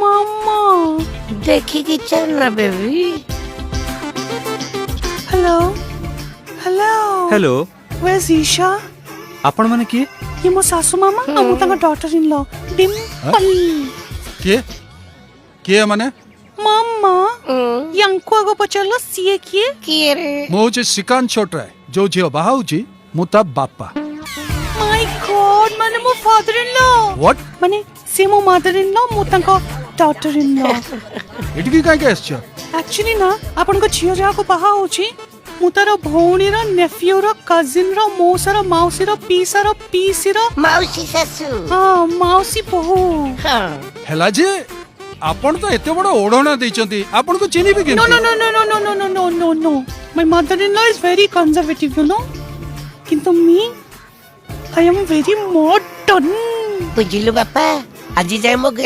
मामा देखिए चल ना baby. Hello hello hello where is Isha? आपण माने किए? ये मो सासू मामा और मो ताका डॉटर इन लॉ डिम्पल। किए माने मामा यांको आगो पचारलो सीए किए किए रे मु होची श्रीकांत छोटराय जो झियो बाहा होची मु ता बापा। माय गॉड माने मो फादर इन लॉ व्हाट माने से मो मदर इन लॉ मो ताका डॉटर इन लॉ। एटिकी काय काय आछो? एक्चुअली ना आपण को झियो जा को बाहा होची मु तार भौणी रो नेफ्यू रो कजिन रो मौसा रो माउसी रो पीसी रो माउसी सासू। हां माउसी बहू। हाँ हेला जे आपण तो एते बड़ ओढोना दैचंती आपण को चिनी भी No, केनती? no, no, no, no, no, no, no, no, no, no. My mother-in-law is very conservative, you know. Kintu me, I am very modern. बुझिलु बापा आज जाए मो